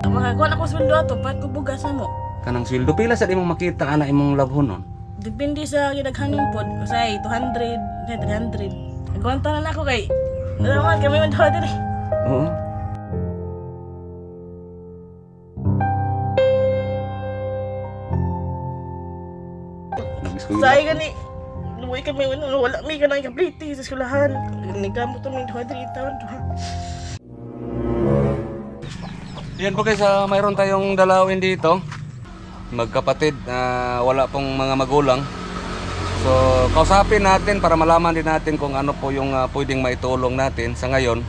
Makakuha ako sweldo ato, pat ko bugas na mo. Kanang sweldo pila sa imong makita ana imong labhon nun? Depende sa gidaghanon pod. Usay 200, 300. Nagwanta na ako kay naman kami man daw diri. Oo. Usay gani. Luwi kami wala mi kanang kapliti sa eskwelahan. Nagkamot mi daw diri taon to. Yan po guys, mayroon tayong dalawin dito. Magkapatid, wala pong mga magulang. So, kausapin natin para malaman din natin kung ano po yung pwedeng maitulong natin sa ngayon.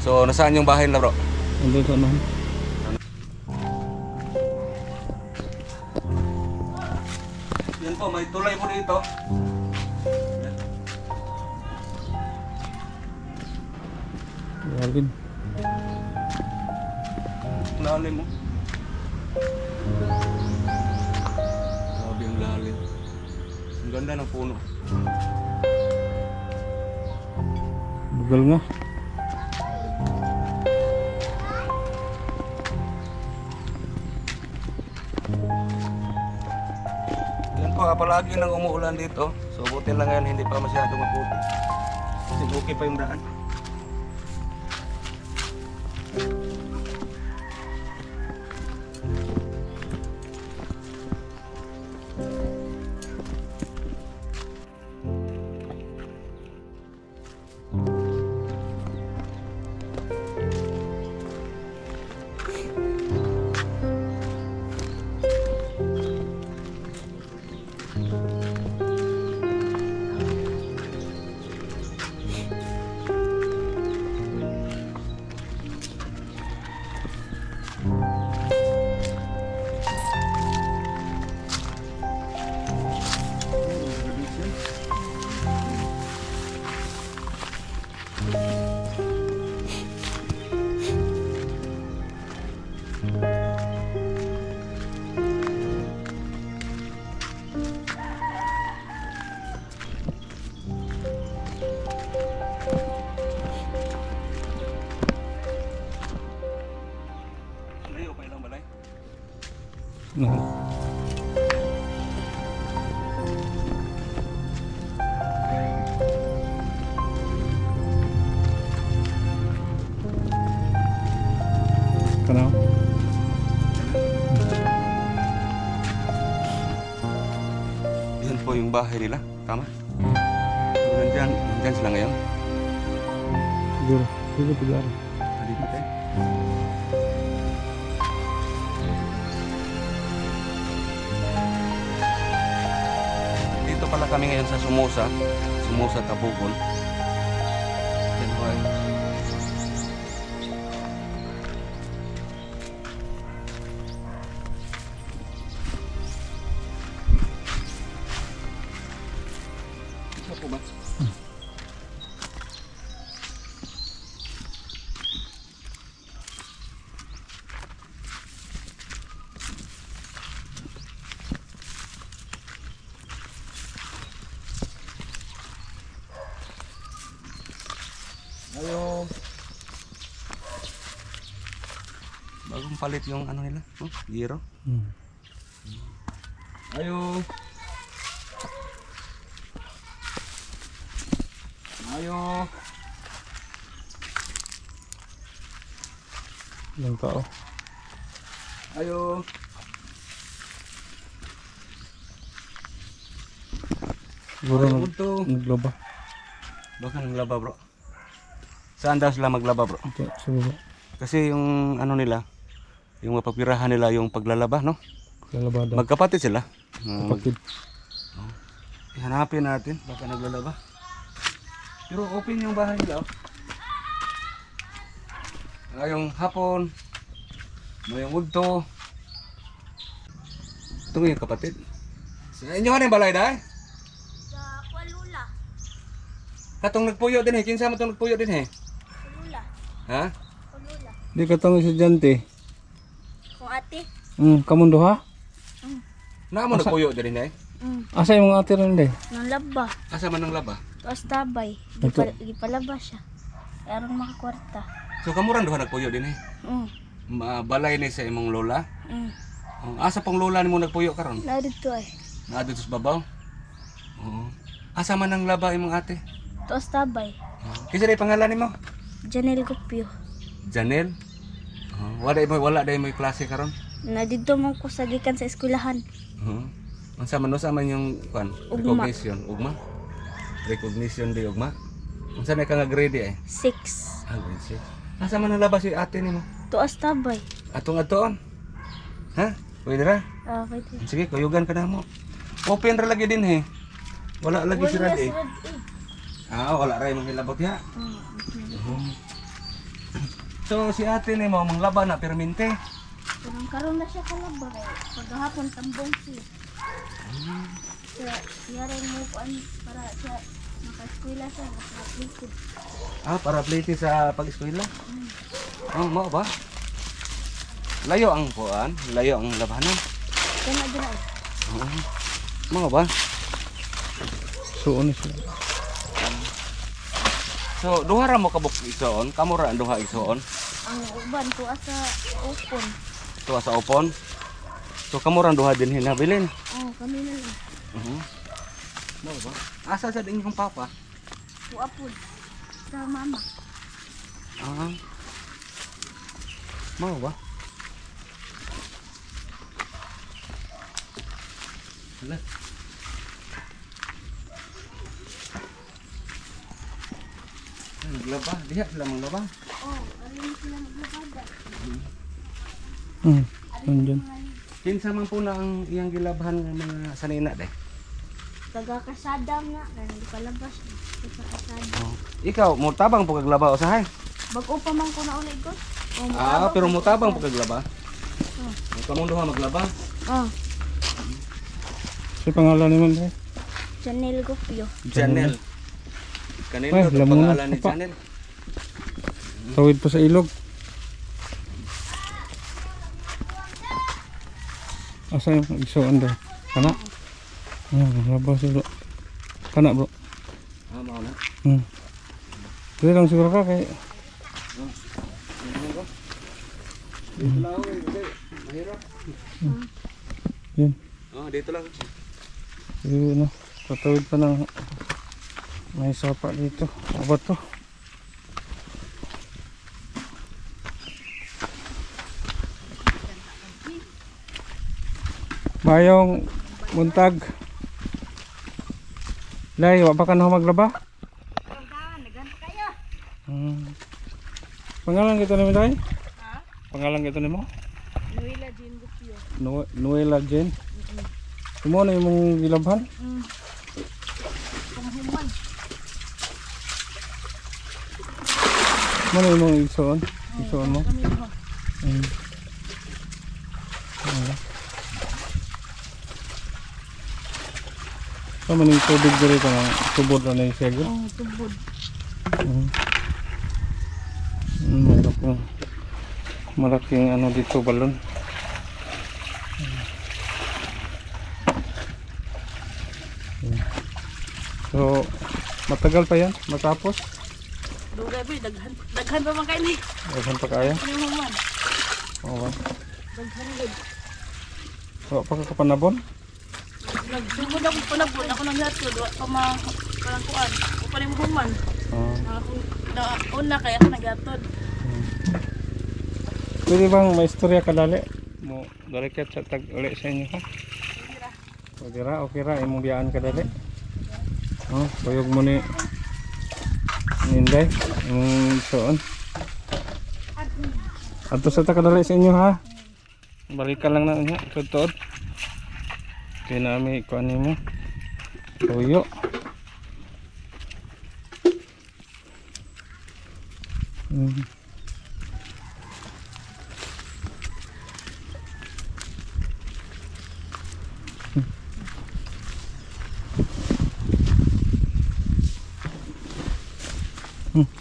So, nasaan yung bahay nila bro? Andun sa ano? Yan po, may tulay po dito. Alvin. Lalim mo. Grabe ang lalim. Ang ganda ng puno. Bugal nga. Yan po, palagi nang umuulan dito. So buti lang ngayon hindi pa masyadong maputi. Kasi okay pa yung daan. Kanaw. Yan po yung bahay nila, tama? Nandyan sila ngayon. Siguro. Siguro siguro. Dito tayo. Dito pala kami ngayon sa Sumusa, Tabugon. Yan po ay. Ito po ba? Ayo. Bagong palit yung ano nila, oh, giro. Ayo. Ayo. Ilang tao. Ayo. Siguro Ayo, punto. naglaba. Baka naglaba bro. Saan daw sila maglaba bro? Ito, siguro. Kasi yung ano nila, yung mapapirahan nila yung paglalaba, no? Lalabada. Magkapatid sila. Kapatid. Hanapin natin, baka naglalaba. Pero open yung bahay nila. Yung hapon, yung udto. Ito yung kapatid. Sa inyo ka rin balay dahil? Sa Kualula. Katong nagpuyo din eh. Kinsa mo itong nagpuyo din eh? Kualula. Ha? Kualula. Di ka tong estudyante. Kung ate. Kamundo ha? Naamo nagpuyo din eh? Asa yung mga ate rin din? Nang laba. Asa man ang laba? Tapos tabay. Ito. Gipalaba siya. Aron makakwarta. So kamuran doon nagpuyo din eh? balay ni sa imong lola. Mm. Asa pong lola nimo nagpuyo karon? Na dito ay. Naa dito sa babaw. Oo. Asa man ang laba imong ate? Tuos tabay. Kinsa day pangalan nimo? Janel Gupyo. Janel. Wala day mo klase karon. Na dito man ko sa gikan sa eskwelahan. Unsa man yung kwan? Ugma. Recognition, ugma. Recognition di ugma. Unsa na ka nga grade eh? 6. Grade 6. Asa man ang laba si ate nimo? Tuos tabay. Atong atoon. Ha? Pwede ra? Pwede. Sige, kuyugan ka na mo. Open ra lagi din he. Wala lagi si Rad eh. Wala ra imong hilabot ya. So si ate ni mo manglaba na permente. Pero karon na siya kalaba kay paghapon tambong siya. Siya rin mo para siya maka-eskwela siya maka-likod. Para plate sa pag-eskwela. Mo ba? Layo ang kuan, layo ang labanan. Kana dira. Mo ba? Suon siya. So duha ra mo kabuk igsoon, kamo ra ang duha igsoon. Ang uban tuwa sa upon. Tuwa sa upon. So kamo ra ang duha din hinabilin. Kami na lang. Mo ba? Asa sa inyong papa? Tuwa po. Sa mama. Mo ba? Hala. Naglaba, diha sila manglaba. Galing sila maglabada. Nandyan. Kinsa man po na ang iyang gilabhan ng mga sanina day. Taga-kasada nga. Hindi palabas. Taga-kasada. Ikaw mo tabang po kaglaba usahay. Bago pa man ko na ulit ko. Pero mo tabang po kaglaba. Kamong duha maglaba. Si pangalan naman dre. Janel Gupyo. Janel. Kanino Ay, to lamuna, pangalan ni papa. Janel? Tawid pa sa ilog. Asa yung igsoon dre? Kana? Labas bro. Kana bro. Mao na. Dili lang siguro ka kay Dito lang ako, mahirap. yun. Dito lang. Yun no. Tatawid pa ng may sapa dito. Aba to. Mayong buntag. Lay, wa pa ka na maglaba? Pangalan kita nimo tay? Pangalan kita nimo? Nuila Jean Gupyo. Nuela Jen. Sumo na imong gilabhan? Panghuman. Mo na imong igsoon? Igsoon mo? Kami duha. So maning tubig diri ka na tubod na yung siya. Tubod. Mayroon pong malaking ano dito balon. So matagal pa yan matapos. Dugay ba, daghan pa man kayo ni. Saan pa kaya? Panghuman. Oo. Daghan gud. So pa ka panabon? Nagsugod ako panabon, ako nang hatod, parang kuan. O pa rin human. Ako na una kaya ako naghatod. Pwede bang may istorya kadali? Mo dali ka sa tag uli sa inyo ha? Pwede ra, okay ra, imong biyaan kadali. Kuyog mo ni Ninday, imong soon. Ato sa takadali sa inyo ha? Balikan lang na niya, tutod. Kaya namin ikuan mo. Tuyo.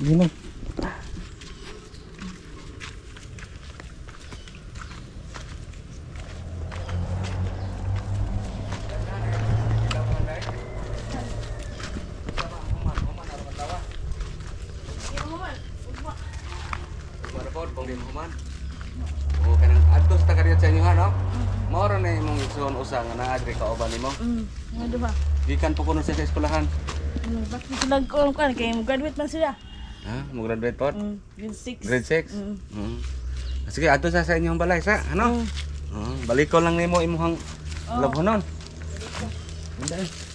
Gino. Human. pista ka rin sa inyo, no? Maura na imong isuon usa nga naadri ka uban nimo. Nga duha. Gikan po kuno sa eskwelahan. Bakit sila ko kan kay graduate man sila. Ha, mo graduate po? Grade 6. Grade 6. Sige, ato sa inyong balay sa, ano? Balik ko lang nimo imong labhonon. Hindi.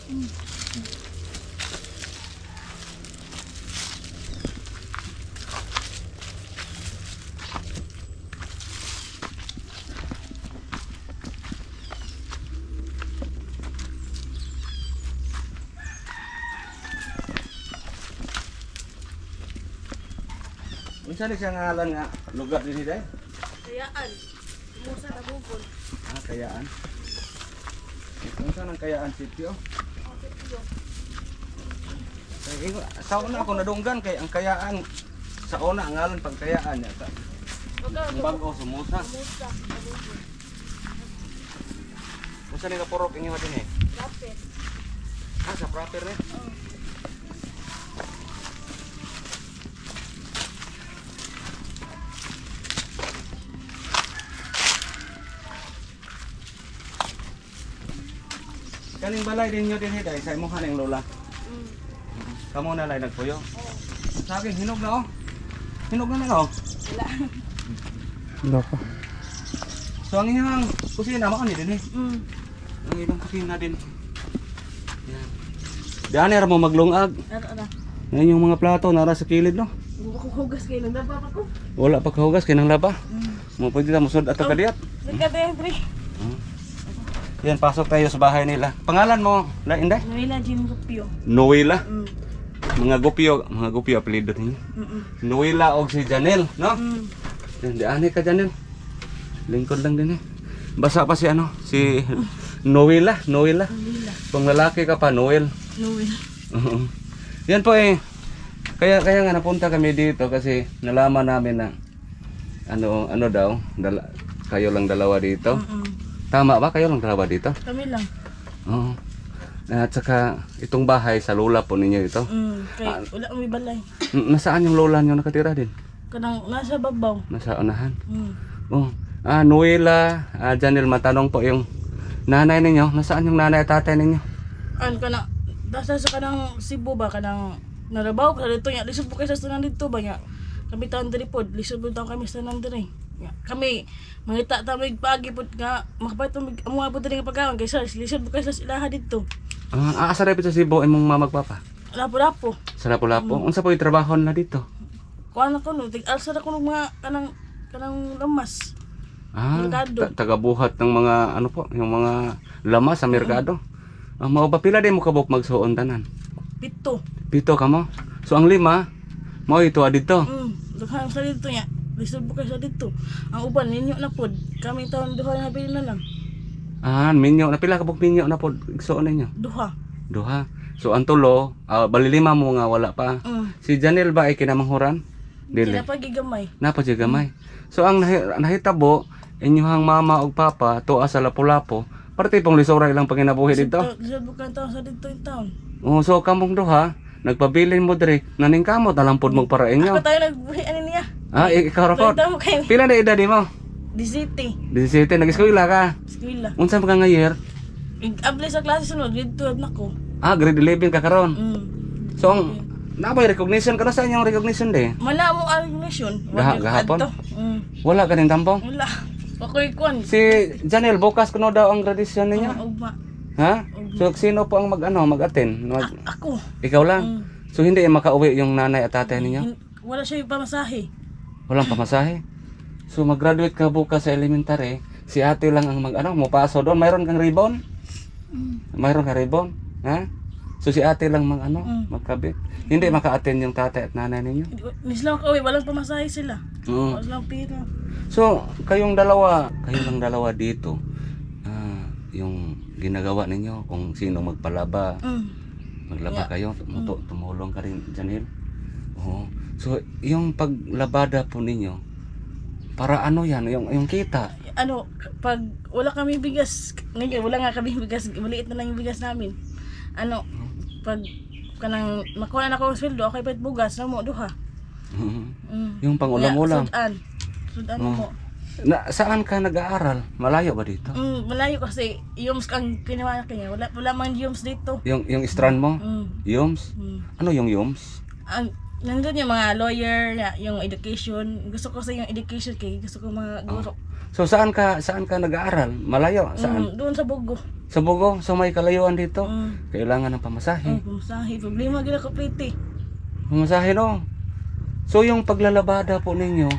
Unsa ni siya ngalan nga lugar dinhi day? Kayaan. Musa na bubon. Ah, Kayaan. Unsa nang Kayaan sitio? Kay sa una ako nadunggan kay ang Kayaan sa una ang ngalan pag Kayaan yata. Ang bago sa Musa. Musa na bubon. Unsa ni kapurok inyo dinhi? Rapid. Ah, sa proper ni. Kaning balay din nyo din hiday sa imuha ng lola. Kamo na lay nagpuyo. Sa akin hinog na oh. Hinog na oh. Wala. Wala pa. So ang inyong kusina mao ni din eh. Ang inyong kusina din. Yan. Diyan ra mo maglungag. Ara. Yan yung mga plato nara sa kilid no. Hugas kayo nang dapa ko. Wala pa kahugas kinang laba. Mo pwede ta musod ato kadiyat. Nagka-entry. Yan pasok tayo sa bahay nila. Pangalan mo, la Inday? Noela Jean Gupio. Noela. Mga Gupio apelyido ninyo. Noela og si Janel, no? Yan, di ani ka Janel. Lingkod lang din eh. Basa pa si ano, si Noela. Kung lalaki ka pa, Noel. Noel. Yan po eh. Kaya nga napunta kami dito kasi nalaman namin na ano daw, kayo lang dalawa dito. Tama ba kayo lang dalawa dito? Kami lang. Oo. At saka itong bahay sa lola po ninyo ito. Kaya wala kami balay. Nasaan yung lola nyo nakatira din? Kanang nasa babaw. Nasa unahan? Oh. Noela, Janel, matanong po yung nanay ninyo. Nasaan yung nanay at tatay ninyo? Kanang dasa sa kanang Cebu ba kanang narabaw ka dito nya lisod po kayo sa tanan dito ba nya. Kami taon diri pod, lisod po taon kami sa tanan diri. Kami mangita ta mig pagi pod nga makapait mo amo abot diri nga pagkaon kay sir lisod po kayo sa ilaha dito. Asa ra sa Cebu imong mama ug papa? Lapo-lapo. Sa Lapu-Lapu. Unsa po yung trabaho na dito? Kuan ako no, tig-alsa ako ng mga kanang lamas. Merkado. Tagabuhat ng mga ano po, yung mga lamas sa merkado. Mao ba pila din mo kabuk magsuon tanan? 7. 7 ka mo. So ang 5 mao ito dito. Daghan sa dito nya. Lisod po kayo sa dito. Ang uban ninyo na pod. Kami taon duha na bilin na lang. Minyo na pila kabuk minyo na pod igsuon ninyo? Duha. So ang tulo, bali 5 mo nga wala pa. Si Janel ba ay kinamanghuran? Dili. Napagigamay. Napagigamay. So ang nahitabo inyong mama ug papa tuwa sa Lapu-Lapu. Parte pong lisura ilang panginabuhi dito. Lisod po kayo taon sa dito yung taon. So kamong duha nagpabilin mo dire naning kamot alam pod mo para inyo. Ako tayo nagbuhi ano niya. Ikaw ra pod. Tama kayo. Pila na edad mo? 17. 17 nag-eskwela ka. Eskwela. Unsa pa nga year? Ig-apply sa klase sunod, grade 12 na ko. Grade 11 ka karon. So ang nabay recognition ka na sa inyong recognition de. Mana mo ang recognition. Gahapon? Wala ka ning tampong? Wala. Ako'y kuan. Si Janel bukas kuno daw ang graduation niya. Ugma. Ha? So sino po ang mag-attend? Ako. Ikaw lang. So hindi makauwi yung nanay at tatay ninyo? Wala siya yung pamasahe. Walang pamasahe. So mag-graduate ka bukas sa elementary, si ate lang ang mo paso doon. Mayroon kang ribbon? Mayroon kang ribbon? Ha? So si ate lang magkabit. Hindi maka-attend yung tatay at nanay ninyo? Nislang kauwi, walang pamasahe sila. Oo. Walang pira. So kayo lang dalawa dito. Yung ginagawa ninyo kung sino magpalaba. Maglaba kayo, tumulong ka rin, Janel. Oo. So yung paglabada po ninyo, para ano yan, yung kita? Pag wala kami bigas, wala nga kami bigas, maliit na lang yung bigas namin. Pag kanang makuha na ako ng sweldo, ako ipait bugas na mo, duha. Yung pang ulam-ulam. Sudan mo. Saan ka nag-aaral? Malayo ba dito? Malayo kasi yums ang kinuha kanya. Wala man yums dito. Yung strand mo? Mm. Yums? Mm. Ano yung Yums? Nandun yung mga lawyer, yung education. Gusto ko sa yung education kay gusto ko mga guro. So saan ka nag-aaral? Malayo? Saan? Doon sa Bugo. Sa Bugo? So may kalayuan dito? Mm. Kailangan ng pamasahe. Kumusahi. Problema gila ko pretty. Pamasahe no? So yung paglalabada po ninyo,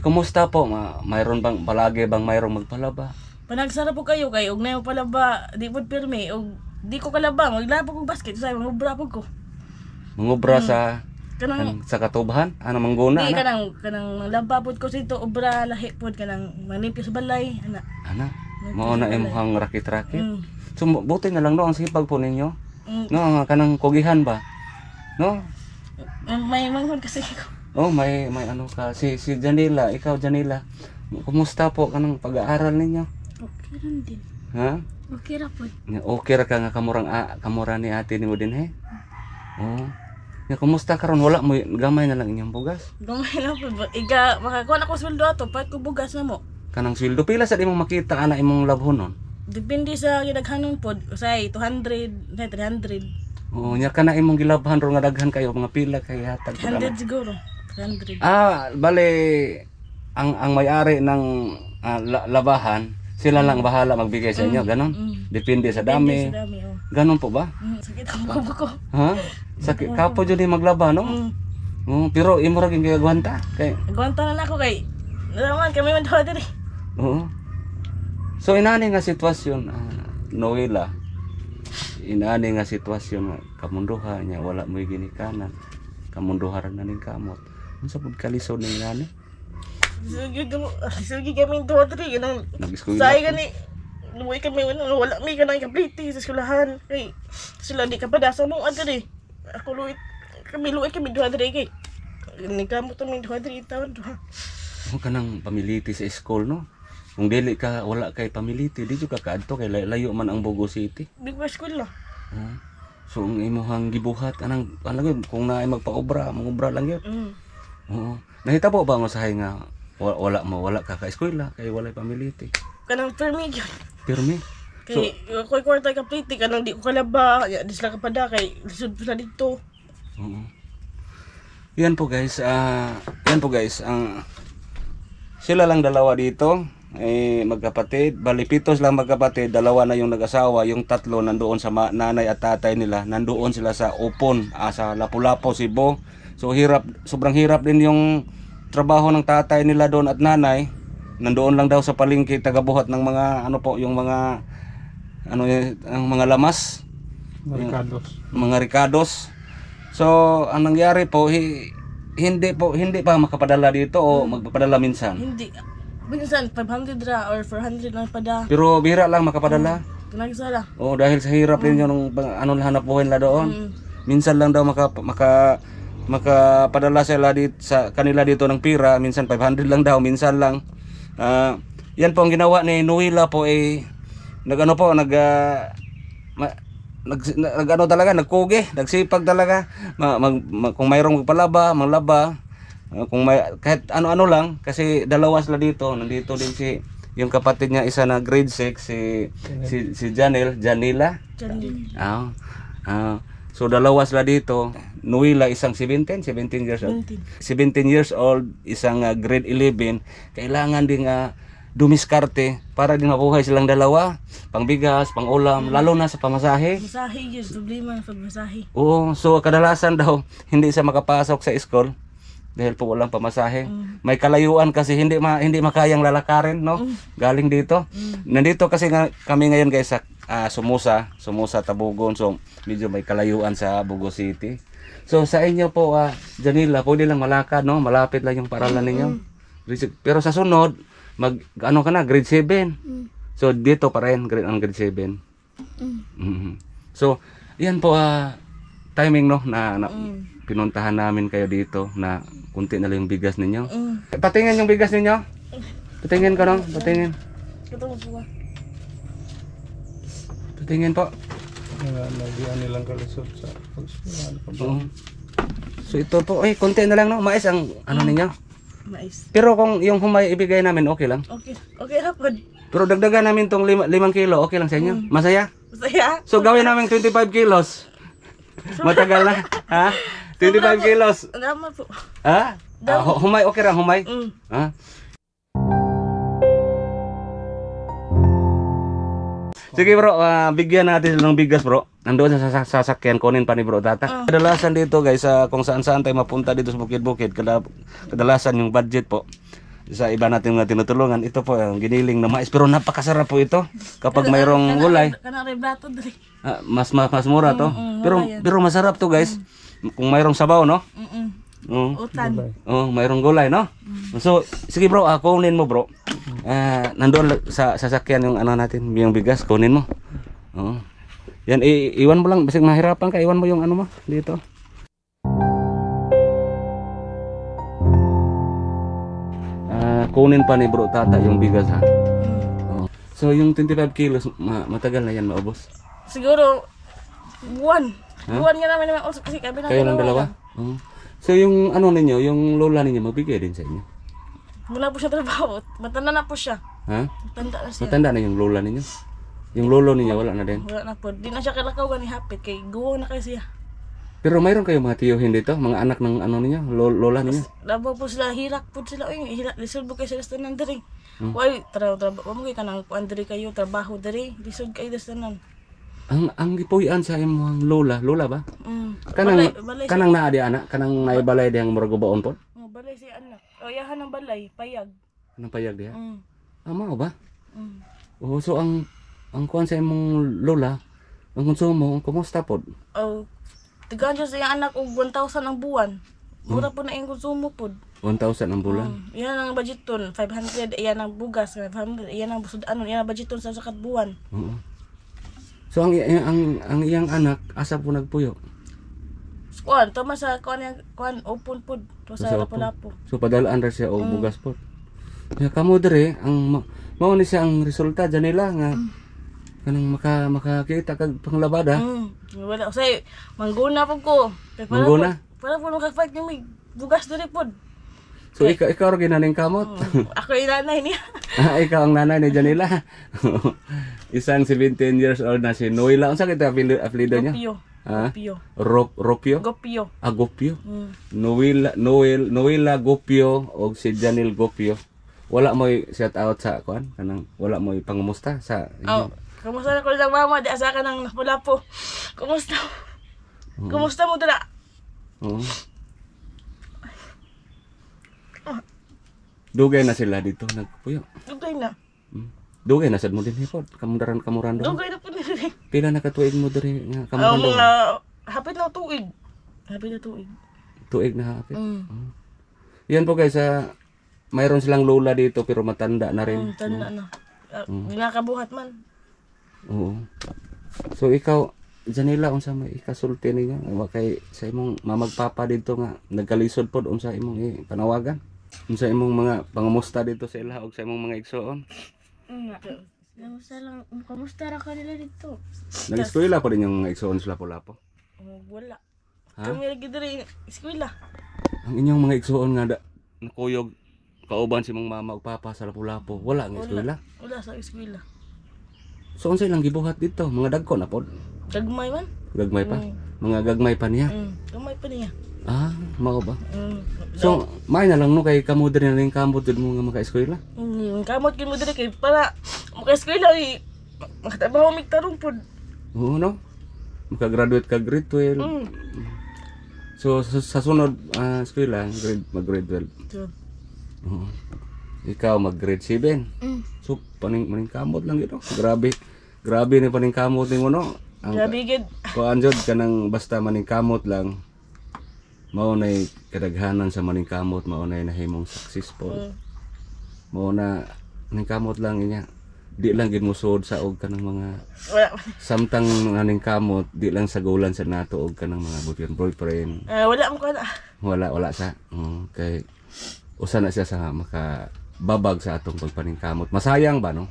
kumusta po? Mayroon bang palagi bang mayroong magpalaba? Panagsara po kayo kay og nayo pala ba di pod pirmi og di ko kalaba maglaba ko basket sa mangubra po ko. Mangubra sa Kanang sa katubahan? Ano mangguna? di Ana? kanang laba pod ko sito obra lahi pod kanang manipyo sa balay ana. Ana? Mao na imong rakit-rakit? Mm. So buti na lang no ang sipag po ninyo. Mm. No, ang kanang kugihan ba? No? May manghod kasi ko. Oh, may ano ka si Janila, ikaw Janila. Kumusta po kanang pag-aaral ninyo? Okay lang din. Ha? Okay ra po. Okay ra ka nga kamura ni ate nimo din he? Oh. Ya kumusta karon wala mo gamay na lang inyong bugas? Gamay na po. Iga makakuha na ko sweldo ato pag ko bugas na mo. Kanang sweldo pila sa imong makita ana imong labhonon? Depende sa gidaghanon pod. Usay 200, 300. Oh, nya kana imong gilabhan ro nga daghan kayo mga pila kay hatag ko 100 naman. siguro. 300. Bale ang may-ari ng labahan, sila lang bahala magbigay sa inyo, ganon. Depende sa dami. Sa dami, oh. Ganon po ba? Sakit ang kubo ko. Ha? Sakit kapo jud ni maglaba no? Pero imo ra gyud kay gwanta kay. Gwanta na ako kay. Naman kami man daw diri. Oo. So inani nga sitwasyon Noela. Inani nga sitwasyon nga kamunduha niya wala mo ginikanan. Kamunduharan na ning kamot. Unsa pud kalisod ning ngani? Sugi kami daw diri ganang. Nag-eskwela. Say gani. Luwi kami wala mi kanang kapliti sa eskwelahan kay sila di ka padasa mo adiri. Ako luwi kami daw diri kay. Ni kamot mi daw diri taon duha. Mo kanang pamiliti sa school no? Kung dili ka wala kay pamiliti, di jud ka kaadto kay layo man ang Bogo City. Di ko eskwela. So ang imong gibuhat anang lang kung naay magpaobra, mangobra lang yun. Oo. Nahitabo ba nga sahay nga wala ka eskwela kay walay pamiliti. Kanang permi gyud. Pirmi. So Kay koy kwarta ka pliti kanang di ko kalaba, ya di sila kapada kay lisod pa dito. oo. Yan po guys, ang sila lang dalawa dito magkapatid, bali pitos lang magkapatid, dalawa na yung nag-asawa, yung tatlo nandoon sa nanay at tatay nila, nandoon sila sa Upon, sa Lapu-Lapu, Cebu. So sobrang hirap din yung trabaho ng tatay nila doon at nanay. Nandoon lang daw sa palengke tagabuhat ng mga yung mga ang mga lamas, mga ricados. So ang nangyari po hindi pa makapadala dito o magpapadala minsan. Hindi. Minsan 500 ra or 400 lang pada. Pero bihira lang makapadala. Nagsala. Oh, dahil sa hirap din yung hanap buhay nila doon. Minsan lang daw makapadala sila dito sa kanila dito ng pira, minsan 500 lang daw, minsan lang. Yan po ang ginawa ni Noela po nagkugi, nagsipag talaga. Kung mayroong magpalaba, manglaba. Kung may kahit ano-ano lang kasi dalawa sila dito, nandito din yung kapatid niya isa na grade 6 si Janila. So dalawa sila dito. Noela isang 17 years old. 17 years old, isang grade 11. Kailangan din dumiskarte para din mabuhay silang dalawa. Pangbigas, pangulam, lalo na sa pamasahe. Masahe yun, problema sa masahe. Oo, so kadalasan daw hindi siya makapasok sa school dahil po walang pamasahe. May kalayuan kasi hindi makayang lalakarin, no? Galing dito. Nandito kasi kami ngayon guys sa Sumusa, Tabugon. So medyo may kalayuan sa Bogo City. So sa inyo po Janila, pwede lang malakad, no? Malapit lang yung paralan ninyo. Pero sa sunod ka na, grade 7. So dito pa rin grade 7. So yan po timing, no, na pinuntahan namin kayo dito na kunti na lang yung bigas ninyo. Patingin yung bigas ninyo. Patingin ko, no? Patingin. Patingin po. Nagyan nilang kalisod sa pagsulan. So ito po, kunti na lang, no? Mais ang ninyo. Mais. Pero kung yung humay ibigay namin, okay lang. Okay. Okay ra pod. Pero dagdagan namin tong 5 kilo, okay lang sa inyo? Masaya? Masaya. So gawin namin 25 kilos. Matagal na. Ha? 25 kilos. Naman po. Ha? Humay, okay lang, humay. Ha? Sige bro, bigyan natin ng bigas bro. Nandoon sa sasakyan, kunin pa ni bro Tata. Kadalasan dito guys, kung saan-saan tayo mapunta dito sa bukid-bukid, kadalasan yung budget po. Sa iba natin mga tinutulungan, ito po ang giniling na mais. Pero napakasarap po ito kapag mayroong gulay. Kana rebrato diri. Mas mura to. Pero masarap to guys. Kung mayroong sabaw, no? Utan. Mayroong gulay, no? So, sige bro, kunin mo bro. Nandoon sa sasakyan yung ano natin, yung bigas, kunin mo. Yan, iwan mo lang, basig mahirapan ka, iwan mo yung ano mo dito. Kunin pa ni bro Tata yung bigas ha. So yung 25 kilos, matagal na yan maubos. Siguro buwan. Buwan nga namin naman usap kasi kami Kayo lang dalawa? So yung ano ninyo, yung lola ninyo, magbigay din sa inyo? Wala po siya trabaho. Matanda na po siya. Ha? Matanda na siya. Matanda na yung lola ninyo? Yung lolo ninyo, wala na din? Wala na po. Di na siya kalakaw ni hapit kay guwang na kasi siya. Pero mayroon kayo mga tiyuhin dito? Mga anak ng ano ninyo? Lola ninyo? Labaw po sila, hirak po sila. Uy, lisod po kayo sa listanan diri. Uy, trabaho mo kayo ka nang kuan diri kayo, trabaho diri. Lisod kayo listanan. Ang gipuy-an sa imong lola ba? Balay Kanang naa di anak, kanang naibalay diyang muragubaon po? Balay si anak. O yahan ng balay, payag. Anong payag diya? Mao ba? So ang kuan sa imong lola, ang konsumo, kumusta po? Tigaan siya sa iyang anak og 1,000 ang buwan. Mura po na yung konsumo po. 1,000 ang bulan? Iyan ang budgeton, 500. Iyan ang bugas, 500. Iyan ang iyan ang budgeton sa sakat buwan. So ang iyang anak, asa po nagpuyo? Kuan, tama sa kuan open po. Sa Lapu-Lapu. So padalaan ra siya og bugas po. Ya kamo dire ang mao ni siya ang resulta dyan nila nga kanang makakita kag panglabada. Wala say mangguna po ko. Mangguna? Para po maka-fight yung may bugas diri po. So ikaw ra ginaning kamot. Ako yung nanay niya. Ikaw ang nanay ni Janila. Isang 17 years old na si Noela. Unsa kita apelyido niya? Gopio. Gopio. Gopio. Noela Gopio o si Janil Gopio. Wala mo shout out sa kuan kanang wala mo pangumusta sa Kumusta na ko lang mama, di asa ka nang Lapu-Lapu. Kumusta? Kumusta mo dala? Dugay na sila dito nagpuyo. Dugay na. Dugay na sad mo din hipot. Kamuran do. Dugay na po nila. Pila na katuig mo diri nga kamuran do. Mga hapit na tuig. Hapit na tuig. Tuig na hapit. Yan po guys, mayroon silang lola dito pero matanda na rin. Matanda na. Ginakabuhat man. Oo. So ikaw, Janila, unsa may ikasulti niya? Kay sa imong mamagpapa dito nga nagkalisod pod unsa imong panawagan? Unsa imong mga pangamusta dito sa ila og sa imong mga igsoon? Kamusta ra ka nila dito? Nag-eskwela pa din yung mga igsoon sa Lapu-Lapu? Wala. Kami lagi diri eskwela. Ang inyong mga igsoon nga nakuyog kauban si mong mama ug papa sa Lapu-Lapu, wala nga eskwela? Wala sa eskwela. So unsa ilang gibuhat dito? Mga dagko na pod? Gagmay man? Gagmay pa? Mga gagmay pa niya? Gagmay pa niya. Mao ba? So, may na lang no kay kamo diri na ning kamot jud mo nga maka-eskwela? Kamot gyud mo diri kay para maka-eskwela makatrabaho mig tarong pod. Oo no? Maka-graduate ka grade 12. So sa sunod eskwela, mag-grade 12. Ikaw mag-grade 7. So paning kamot lang ito. Grabe ni paning kamot nimo no. Grabe gid. Kuan jud kanang basta maning kamot lang. Mao nay kadaghanan sa maning kamot, mao nay nahimong successful. Mao na maning kamot lang inya. Di lang gid musod sa og kanang mga samtang maning kamot, di lang sagulan sa nato og kanang mga boyfriend. Wala mo kana. Wala sa. Kay usa na siya sa makababag sa atong pagpaningkamot. Masayang ba no?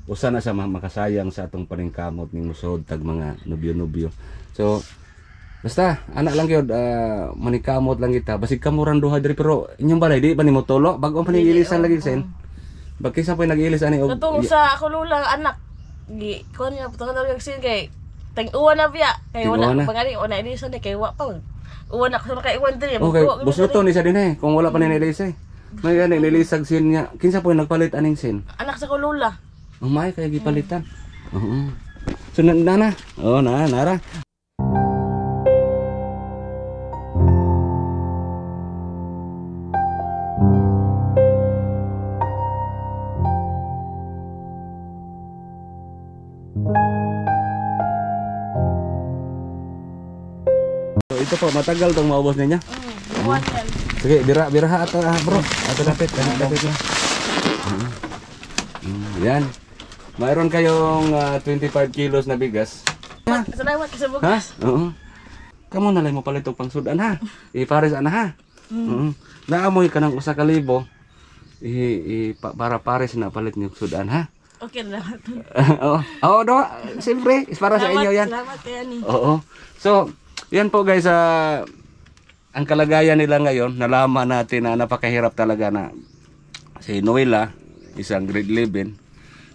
Usa na siya makasayang sa atong paningkamot ning musod tag mga nobyo-nobyo. So Basta anak lang gyud manikamot lang kita. Basig kamuran duha diri pero inyong balay di ba nimo tulo bago pa ni ilisan lagi sen. Bakit sa po nag-ilis ani og Katong sa ako lulang anak. Gi kon niya putang daw sin kay tag-uwan na biya. Kay Tag-uwan na. wala pangani una ini sa kay wa pa. Uwan ako sa kay uwan diri. Okay, buso to ni sa din kung wala pa ni nilis May gani nilisag sin niya. Kinsa po nagpalit aning sin? Anak sa kulula. Umay kay gipalitan. Oo. So na. Oh, nara. So ito po matagal tong maubos niya. Uwan yan. Sige, biraha ato bro. Ato dapit lang. Yan. Mayroon kayong 25 kilos na bigas. Salamat sa Ha? bugas. Oo. Kamu na lang mo palit og pangsudan ha. Ipares ana ha. Oo. Naamoy ka ng 1,000. Para pares na palit niyo sudan ha. Okay, salamat. Oo. Oo, do. Siyempre, is para sa inyo yan. Salamat kay ani. Oo. So, yan po guys, ang kalagayan nila ngayon, nalaman natin na napakahirap talaga na si Noela, isang grade 11,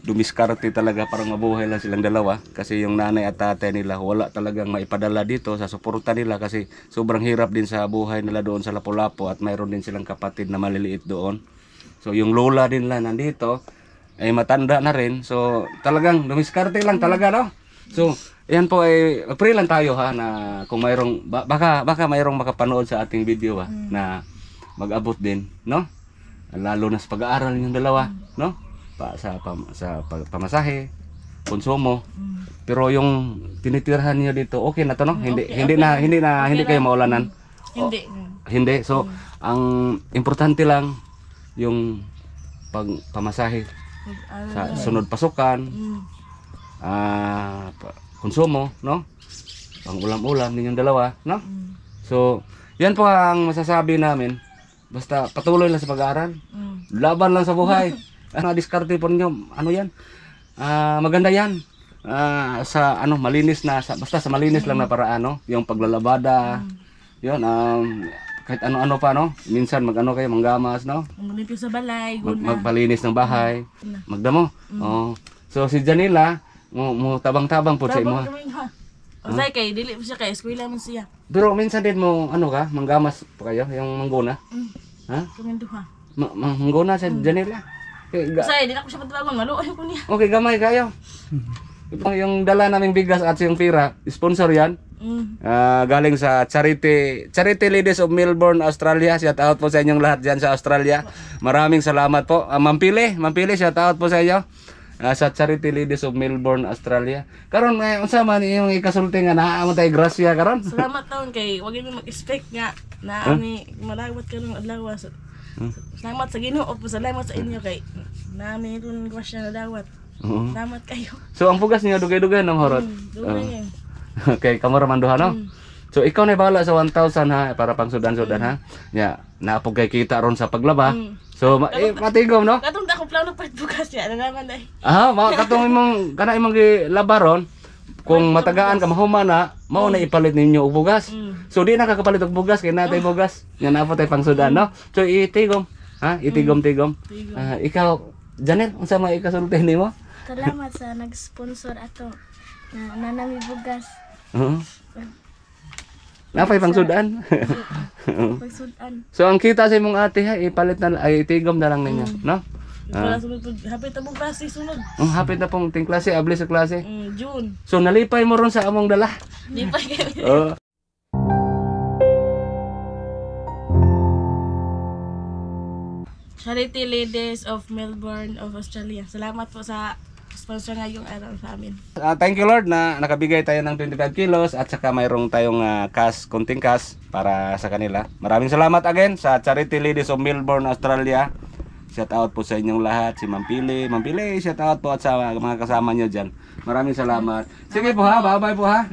dumiskarte talaga parang mabuhay lang silang dalawa kasi yung nanay at tatay nila wala talagang maipadala dito sa suporta nila kasi sobrang hirap din sa buhay nila doon sa Lapu-Lapu at mayroon din silang kapatid na maliliit doon. So yung lola din lang nandito ay matanda na rin. So talagang dumiskarte lang talaga no. So ayan po ay pray lang tayo ha na kung mayroong baka mayroong makapanood sa ating video ha na mag-abot din no. Lalo na sa pag-aaral ninyong dalawa no. Sa pamasahe, konsumo. Pero yung tinitirhan niyo dito okay na to no. Hindi kayo maulanan. Hindi. Hindi. So ang importante lang yung pamasahe sa sunod pasukan. Konsumo, no? Pang ulam-ulam ninyong dalawa, no? So, yan po ang masasabi namin. Basta patuloy lang sa pag-aaral. Laban lang sa buhay. Diskarte po ninyo, ano yan? Maganda yan. Sa malinis na basta sa malinis lang na paraan, no? Yung paglalabada. Yun, kahit ano-ano pa, no? Minsan kayo, manggamas, no? Maglimpyo sa balay, guna. Magpalinis ng bahay. Magdamo. Oh. So si Janila, mo tabang-tabang po sa imo. Usay kay dili mo siya kay eskwela man siya. Pero minsan din mo manggamas pa kayo yung mangguna. Ha? Kumenduha. Mangguna sa Janila. Usay di na ko siya patabangon, maluoy ko niya. Okay, gamay kayo. Yung dala naming bigas at yung pira, sponsor yan. Galing sa Charity Ladies of Melbourne, Australia. Shout out po sa inyong lahat diyan sa Australia. Maraming salamat po. Mampili, shout out po sa inyo. Sa Charity Ladies of Melbourne, Australia. Karon unsa man yung ikasulti nga naa mo tay grasya karon? Salamat taon kay wag mo mag-expect nga na ami malawat karong adlaw. Salamat sa Ginoo po, salamat sa inyo kay na mayroon grasya na dawat. Salamat kayo. So ang bugas niyo dugay-dugay nang horot. Dugay. Okay, kamo ra man duha no. So ikaw na bahala sa 1,000 ha para pang sudan-sudan ha. Ya, naapog kay kita ron sa paglaba. So matigom no. Katong dako plano pa bukas ya na naman ay. Katong imong gilabaron kung matagaan ka mahuman na mao na ipalit ninyo og bugas. So di na kakapalit og bugas kay natay bugas. Nga na tay pang sudan no. So itigom ha, itigom. Ikaw Janel, unsa may ikasulti nimo? Salamat sa nag-sponsor ato na nanami bugas. Napay pang sudan. Pagsudan. So ang kita sa imong ate ha ipalit na ay itigom na lang ninyo, no? Wala sunod hapit ta mong klase sunod. Hapit na pong ting klase, abli sa klase. June. So nalipay mo ron sa among dala. Di pa kay. Oh. Charity Ladies of Melbourne of Australia. Salamat po sa sponsor ngayong araw sa amin. Thank you Lord na nakabigay tayo ng 25 kilos at saka mayroong tayong konting cash para sa kanila. Maraming salamat again sa Charity Ladies of Melbourne, Australia. Shout out po sa inyong lahat, si Mampili, shout out po at sa mga kasama nyo dyan. Maraming salamat. Sige po ha, bye-bye po ha.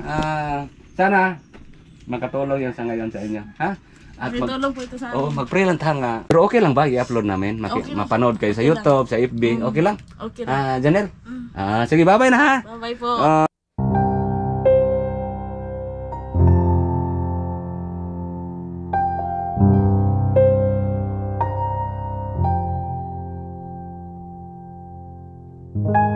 Sana makatulong yan sa ngayon sa inyo. Ha? At Tulong po ito sa amin. mag-pray lang tanga. Pero okay lang ba i-upload namin? Mapanood kayo sa YouTube, sa FB. Okay lang? Okay lang. Janel? Sige, bye-bye na ha. Bye-bye po. Salamat.